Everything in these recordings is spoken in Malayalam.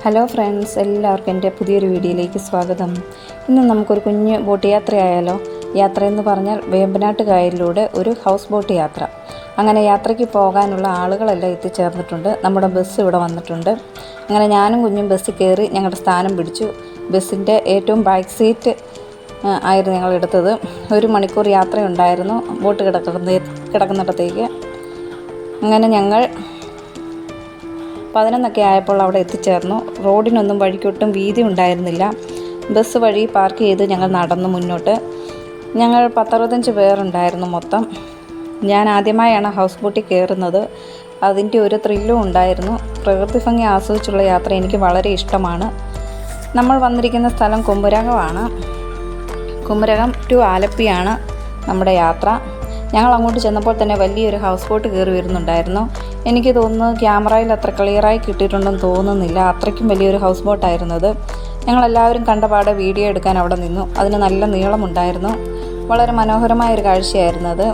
ഹലോ ഫ്രണ്ട്സ്, എല്ലാവർക്കും എൻ്റെ പുതിയൊരു വീഡിയോയിലേക്ക് സ്വാഗതം. ഇന്ന് നമുക്കൊരു കുഞ്ഞ് ബോട്ട് യാത്രയായാലോ. യാത്രയെന്ന് പറഞ്ഞാൽ വേമ്പനാട്ട് കായലിലൂടെ ഒരു ഹൗസ് ബോട്ട് യാത്ര. അങ്ങനെ യാത്രയ്ക്ക് പോകാനുള്ള ആളുകളെല്ലാം എത്തിച്ചേർന്നിട്ടുണ്ട്. നമ്മുടെ ബസ് ഇവിടെ വന്നിട്ടുണ്ട്. അങ്ങനെ ഞാനും കുഞ്ഞും ബസ്സിൽ കയറി ഞങ്ങളുടെ സ്ഥാനം പിടിച്ചു. ബസ്സിൻ്റെ ഏറ്റവും ബാക്ക് സീറ്റ് ആയിരുന്നു ഞങ്ങൾ എടുത്തത്. 1 മണിക്കൂർ യാത്രയുണ്ടായിരുന്നു ബോട്ട് കിടക്കുന്നിടത്തേക്ക്. അങ്ങനെ ഞങ്ങൾ 11 ആയപ്പോൾ അവിടെ എത്തിച്ചേർന്നു. റോഡിനൊന്നും വഴിക്കൊട്ടും വീതി ഉണ്ടായിരുന്നില്ല. ബസ് വഴി പാർക്ക് ചെയ്ത് ഞങ്ങൾ നടന്നു മുന്നോട്ട്. ഞങ്ങൾ 10-65 പേരുണ്ടായിരുന്നു മൊത്തം. ഞാൻ ആദ്യമായാണ് ഹൗസ് ബോട്ടിൽ കയറുന്നത്. അതിൻ്റെ ഒരു ത്രില്ലും ഉണ്ടായിരുന്നു. പ്രകൃതി ഭംഗി ആസ്വദിച്ചുള്ള യാത്ര എനിക്ക് വളരെ ഇഷ്ടമാണ്. നമ്മൾ വന്നിരിക്കുന്ന സ്ഥലം കുമരകമാണ്. കുമരകം ടു ആലപ്പിയാണ് നമ്മുടെ യാത്ര. ഞങ്ങൾ അങ്ങോട്ട് ചെന്നപ്പോൾ തന്നെ വലിയൊരു ഹൗസ് ബോട്ട് കയറി വരുന്നുണ്ടായിരുന്നു. എനിക്ക് തോന്നുന്നു ക്യാമറയിൽ അത്ര ക്ലിയറായി കിട്ടിയിട്ടുണ്ടെന്ന് തോന്നുന്നില്ല. അത്രയ്ക്കും വലിയൊരു ഹൗസ് ബോട്ടായിരുന്നത്. ഞങ്ങളെല്ലാവരും കണ്ടപാടെ വീഡിയോ എടുക്കാൻ അവിടെ നിന്നു. അതിന് നല്ല നീളമുണ്ടായിരുന്നു. വളരെ മനോഹരമായൊരു കാഴ്ചയായിരുന്നു അത്.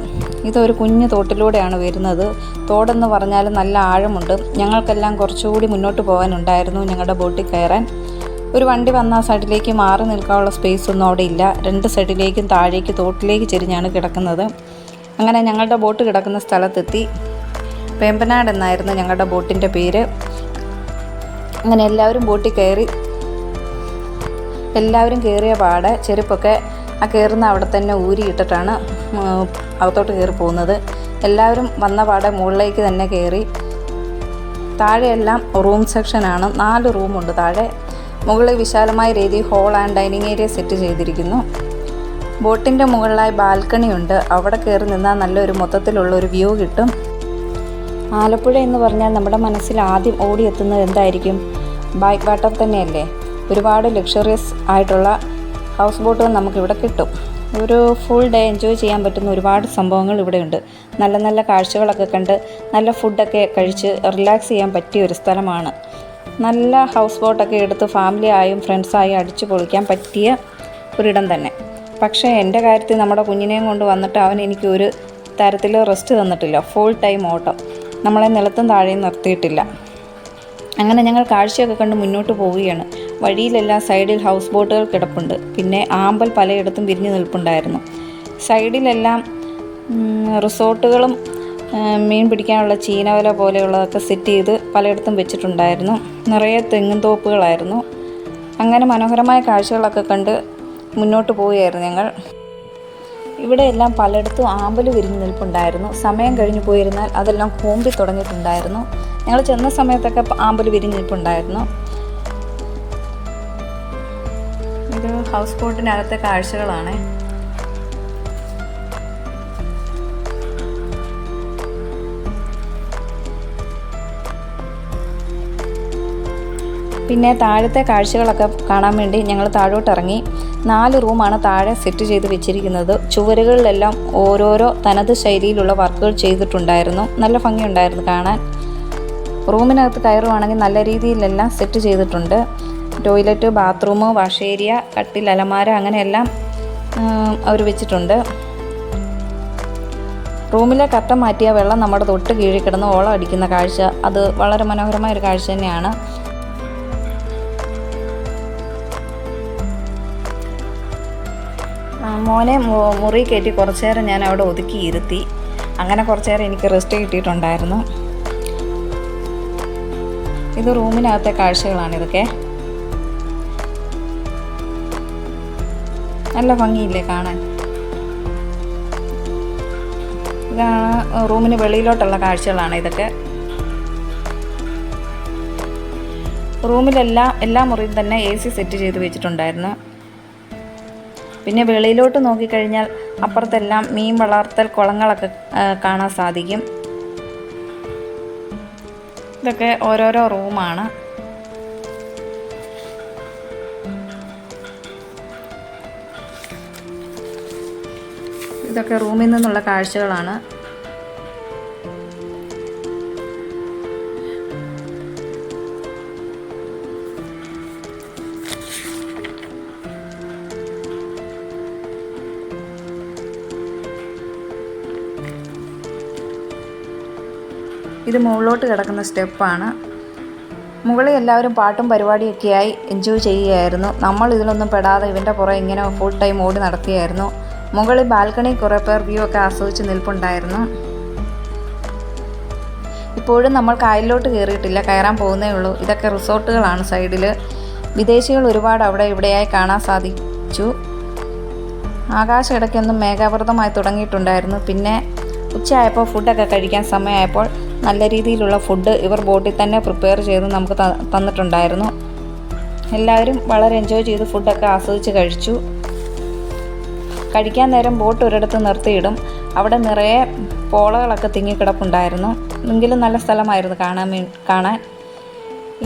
ഇതൊരു കുഞ്ഞു തോട്ടിലൂടെയാണ് വരുന്നത്. തോടെന്ന് പറഞ്ഞാൽ നല്ല ആഴമുണ്ട്. ഞങ്ങൾക്കെല്ലാം കുറച്ചുകൂടി മുന്നോട്ട് പോകാനുണ്ടായിരുന്നു ഞങ്ങളുടെ ബോട്ടിൽ കയറാൻ. ഒരു വണ്ടി വന്ന ആ സൈഡിലേക്ക് മാറി നിൽക്കാനുള്ള സ്പേസ് ഒന്നും അവിടെ ഇല്ല. 2 സൈഡിലേക്കും താഴേക്ക് തോട്ടിലേക്ക് ചെരിഞ്ഞാണ് കിടക്കുന്നത്. അങ്ങനെ ഞങ്ങളുടെ ബോട്ട് കിടക്കുന്ന സ്ഥലത്തെത്തി. വേമ്പനാട് എന്നായിരുന്നു ഞങ്ങളുടെ ബോട്ടിൻ്റെ പേര്. അങ്ങനെ എല്ലാവരും ബോട്ടിൽ കയറി. എല്ലാവരും കയറിയ പാടെ ചെരുപ്പൊക്കെ ആ കയറുന്ന അവിടെ തന്നെ ഊരിയിട്ടിട്ടാണ് അകത്തോട്ട് കയറി പോകുന്നത്. എല്ലാവരും വന്ന പാടെ മുകളിലേക്ക് തന്നെ കയറി. താഴെയെല്ലാം റൂം സെക്ഷനാണ്. 4 റൂമുണ്ട് താഴെ. മുകളിൽ വിശാലമായ രീതിയിൽ hall and dining area set ചെയ്തിരിക്കുന്നു. ബോട്ടിൻ്റെ മുകളിലായി ബാൽക്കണി ഉണ്ട്. അവിടെ കയറി നിന്നാൽ നല്ലൊരു മൊത്തത്തിലുള്ളൊരു വ്യൂ കിട്ടും. ആലപ്പുഴ എന്ന് പറഞ്ഞാൽ നമ്മുടെ മനസ്സിൽ ആദ്യം ഓടിയെത്തുന്നത് എന്തായിരിക്കും? ബാക്ക് വാട്ടർ തന്നെയല്ലേ. ഒരുപാട് ലക്ഷറിയസ് ആയിട്ടുള്ള ഹൗസ് ബോട്ടുകൾ നമുക്കിവിടെ കിട്ടും. ഒരു ഫുൾ ഡേ എൻജോയ് ചെയ്യാൻ പറ്റുന്ന ഒരുപാട് സംഭവങ്ങൾ ഇവിടെയുണ്ട്. നല്ല നല്ല കാഴ്ചകളൊക്കെ കണ്ട് നല്ല ഫുഡൊക്കെ കഴിച്ച് റിലാക്സ് ചെയ്യാൻ പറ്റിയ ഒരു സ്ഥലമാണ്. നല്ല ഹൗസ് ബോട്ടൊക്കെ എടുത്ത് ഫാമിലി ആയും ഫ്രണ്ട്സായും അടിച്ചു പൊളിക്കാൻ പറ്റിയ ഒരിടം തന്നെ. പക്ഷേ എൻ്റെ കാര്യത്തിൽ നമ്മുടെ കുഞ്ഞിനെയും കൊണ്ട് വന്നിട്ട് അവൻ എനിക്ക് ഒരു തരത്തിൽ റെസ്റ്റ് തന്നിട്ടില്ല. ഫുൾ ടൈം ഓട്ടം. നമ്മളെ നിലത്തും താഴെയും നിർത്തിയിട്ടില്ല. അങ്ങനെ ഞങ്ങൾ കാഴ്ചയൊക്കെ കണ്ട് മുന്നോട്ട് പോവുകയാണ്. വഴിയിലെല്ലാം സൈഡിൽ ഹൗസ് ബോട്ടുകൾ കിടപ്പുണ്ട്. പിന്നെ ആമ്പൽ പലയിടത്തും വിരിഞ്ഞു നിൽപ്പുണ്ടായിരുന്നു. സൈഡിലെല്ലാം റിസോർട്ടുകളും മീൻ പിടിക്കാനുള്ള ചീനവല പോലെയുള്ളതൊക്കെ സെറ്റ് ചെയ്ത് പലയിടത്തും വെച്ചിട്ടുണ്ടായിരുന്നു. നിറയെ തെങ്ങും തോപ്പുകളായിരുന്നു. അങ്ങനെ മനോഹരമായ കാഴ്ചകളൊക്കെ കണ്ട് മുന്നോട്ട് പോവുകയായിരുന്നു ഞങ്ങൾ. ഇവിടെയെല്ലാം പലയിടത്തും ആമ്പൽ വിരിഞ്ഞു നിൽപ്പുണ്ടായിരുന്നു. സമയം കഴിഞ്ഞു പോയിരുന്നാൽ അതെല്ലാം കൂമ്പി തുടങ്ങിയിട്ടുണ്ടായിരുന്നു. ഞങ്ങൾ ചെന്ന സമയത്തൊക്കെ ആമ്പൽ വിരിഞ്ഞു നിൽപ്പുണ്ടായിരുന്നു. ഇത് ഹൗസ് ബോട്ടിനകത്തെ കാഴ്ചകളാണ്. പിന്നെ താഴത്തെ കാഴ്ചകളൊക്കെ കാണാൻ വേണ്ടി ഞങ്ങൾ താഴോട്ട് ഇറങ്ങി. 4 റൂമാണ് താഴെ സെറ്റ് ചെയ്ത് വെച്ചിരിക്കുന്നത്. ചുവരുകളിലെല്ലാം ഓരോരോ തനത് ശൈലിയിലുള്ള വർക്കുകൾ ചെയ്തിട്ടുണ്ടായിരുന്നു. നല്ല ഭംഗിയുണ്ടായിരുന്നു കാണാൻ. റൂമിനകത്ത് കയറുവാണെങ്കിൽ നല്ല രീതിയിലെല്ലാം സെറ്റ് ചെയ്തിട്ടുണ്ട്. ടോയ്ലറ്റ്, ബാത്റൂം, വാഷ് ഏരിയ, കട്ടിൽ, അലമാര അങ്ങനെയെല്ലാം അവർ വെച്ചിട്ടുണ്ട്. റൂമിലെ കർട്ടൻ മാറ്റിയ വെള്ളം നമ്മുടെ തൊട്ട് കീഴിൽ കിടന്ന് ഓളം അടിക്കുന്ന കാഴ്ച അത് വളരെ മനോഹരമായൊരു കാഴ്ച തന്നെയാണ്. മോനെ മുറി കയറ്റി കുറച്ചു നേരം ഞാൻ അവിടെ ഒതുക്കി ഇരുത്തി. അങ്ങനെ കുറച്ചു നേരം എനിക്ക് റെസ്റ്റ് കിട്ടിയിട്ടുണ്ടായിരുന്നു. ഇത് റൂമിനകത്തെ കാഴ്ചകളാണ് ഇതൊക്കെ. നല്ല ഭംഗിയില്ലേ കാണാൻ. ഇതാണ് റൂമിന് വെളിയിലോട്ടുള്ള കാഴ്ചകളാണ് ഇതൊക്കെ. റൂമിലെല്ലാം എല്ലാ മുറിയും തന്നെ AC സെറ്റ് ചെയ്ത് വെച്ചിട്ടുണ്ടായിരുന്നു. പിന്നെ വെളിയിലോട്ട് നോക്കിക്കഴിഞ്ഞാൽ അപ്പുറത്തെല്ലാം മീൻ വളർത്തൽ കുളങ്ങളൊക്കെ കാണാൻ സാധിക്കും. ഇതൊക്കെ ഓരോരോ റൂമാണ്. ഇതൊക്കെ റൂമിൽ നിന്നുള്ള കാഴ്ചകളാണ്. ഇത് മുകളിലോട്ട് കിടക്കുന്ന സ്റ്റെപ്പാണ്. മുകളിൽ എല്ലാവരും പാട്ടും പരിപാടിയൊക്കെയായി എൻജോയ് ചെയ്യുകയായിരുന്നു. നമ്മൾ ഇതിലൊന്നും പെടാതെ ഇവൻ്റെ പുറകെ ഇങ്ങനെ ഫുൾ ടൈം ഓടി നടക്കുകയായിരുന്നു. മുകളിൽ ബാൽക്കണി കുറേ പേർ വ്യൂ ഒക്കെ ആസ്വദിച്ച് നിൽപ്പുണ്ടായിരുന്നു. ഇപ്പോഴും നമ്മൾ കായലിലോട്ട് കയറിയിട്ടില്ല, കയറാൻ പോകുന്നേ ഉള്ളൂ. ഇതൊക്കെ റിസോർട്ടുകളാണ് സൈഡിൽ. വിദേശികൾ ഒരുപാട് അവിടെ ഇവിടെയായി കാണാൻ സാധിച്ചു. ആകാശം ഇടയ്ക്കൊന്നും മേഘാവൃതമായി തുടങ്ങിയിട്ടുണ്ടായിരുന്നു. പിന്നെ ഉച്ചയായപ്പോൾ ഫുഡൊക്കെ കഴിക്കാൻ സമയമായപ്പോൾ നല്ല രീതിയിലുള്ള ഫുഡ് ഇവർ ബോട്ടിൽ തന്നെ പ്രിപ്പയർ ചെയ്ത് നമുക്ക് തന്നിട്ടുണ്ടായിരുന്നു. എല്ലാവരും വളരെ എൻജോയ് ചെയ്ത് ഫുഡൊക്കെ ആസ്വദിച്ച് കഴിച്ചു. കഴിക്കാൻ നേരം ബോട്ട് ഒരിടത്ത് നിർത്തിയിടും. അവിടെ നിറയെ പോളകളൊക്കെ തിങ്ങിക്കിടപ്പുണ്ടായിരുന്നു. എങ്കിലും നല്ല സ്ഥലമായിരുന്നു കാണാൻ.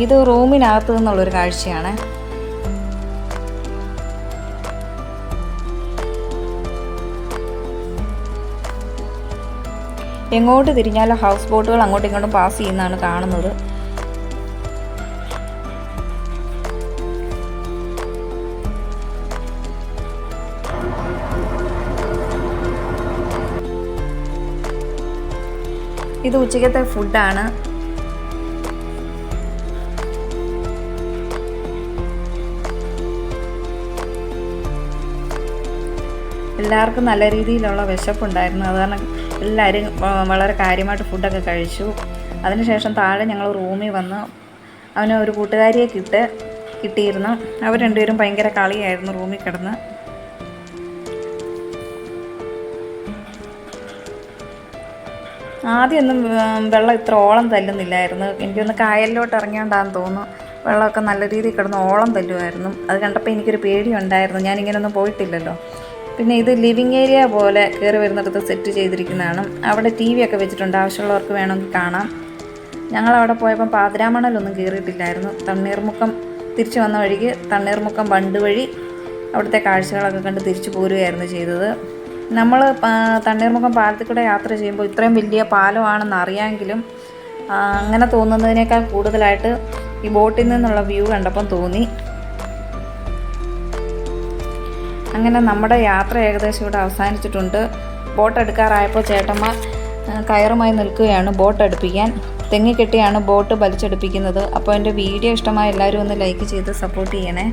ഇത് റൂമിനകത്ത് നിന്നുള്ളൊരു കാഴ്ചയാണ്. എങ്ങോട്ട് തിരിഞ്ഞാലും ഹൗസ് ബോട്ടുകൾ അങ്ങോട്ടും ഇങ്ങോട്ടും പാസ് ചെയ്യുന്നതാണ് കാണുന്നത്. ഇത് ഉച്ചക്കത്തെ ഫുഡാണ്. എല്ലാവർക്കും നല്ല രീതിയിലുള്ള വിശപ്പുണ്ടായിരുന്നു. അത് കാരണം എല്ലാവരും വളരെ കാര്യമായിട്ട് ഫുഡൊക്കെ കഴിച്ചു. അതിനുശേഷം താഴെ ഞങ്ങൾ റൂമിൽ വന്ന് അവന് ഒരു കൂട്ടുകാരിയെ കിട്ടിയിരുന്നു. അവർ രണ്ടുപേരും ഭയങ്കര കളിയായിരുന്നു റൂമിൽ കിടന്ന്. ആദ്യമൊന്നും വെള്ളം ഇത്ര ഓളം തല്ലുന്നില്ലായിരുന്നു. എനിക്കൊന്ന് കായലിലോട്ട് ഇറങ്ങിയോണ്ടാന്ന് തോന്നുന്നു വെള്ളമൊക്കെ നല്ല രീതിയിൽ കിടന്ന് ഓളം തല്ലുമായിരുന്നു. അത് കണ്ടപ്പോൾ എനിക്കൊരു പേടിയുണ്ടായിരുന്നു. ഞാനിങ്ങനെയൊന്നും പോയിട്ടില്ലല്ലോ. പിന്നെ ഇത് ലിവിങ് ഏരിയ പോലെ കയറി വരുന്നിടത്ത് സെറ്റ് ചെയ്തിരിക്കുന്നതാണ്. അവിടെ TV ഒക്കെ വെച്ചിട്ടുണ്ട്, ആവശ്യമുള്ളവർക്ക് വേണമെങ്കിൽ കാണാം. ഞങ്ങളവിടെ പോയപ്പം പാതിരാമണലൊന്നും കയറിയിട്ടില്ലായിരുന്നു. തണ്ണീർമുക്കം തിരിച്ചു വന്ന വഴിക്ക് തണ്ണീർമുക്കം ബണ്ട് വഴി അവിടുത്തെ കാഴ്ചകളൊക്കെ കണ്ട് തിരിച്ചു പോരുകയായിരുന്നു ചെയ്തത്. നമ്മൾ തണ്ണീർമുക്കം പാലത്തിൽ കൂടെ യാത്ര ചെയ്യുമ്പോൾ ഇത്രയും വലിയ പാലമാണെന്ന് അറിയാമെങ്കിലും അങ്ങനെ തോന്നുന്നതിനേക്കാൾ കൂടുതലായിട്ട് ഈ ബോട്ടിൽ നിന്നുള്ള വ്യൂ കണ്ടപ്പം തോന്നി. അങ്ങനെ നമ്മുടെ യാത്ര ഏകദേശം ഇവിടെ അവസാനിച്ചിട്ടുണ്ട്. ബോട്ട് എടുക്കാറായപ്പോൾ ചേട്ടന്മാർ കയറുമായി നിൽക്കുകയാണ് ബോട്ട് അടുപ്പിക്കാൻ. തെങ്ങി കെട്ടിയാണ് ബോട്ട് വലിച്ചെടുപ്പിക്കുന്നത്. അപ്പോൾ എൻ്റെ വീഡിയോ ഇഷ്ടമായ എല്ലാവരും ഒന്ന് ലൈക്ക് ചെയ്ത് സപ്പോർട്ട് ചെയ്യണേ.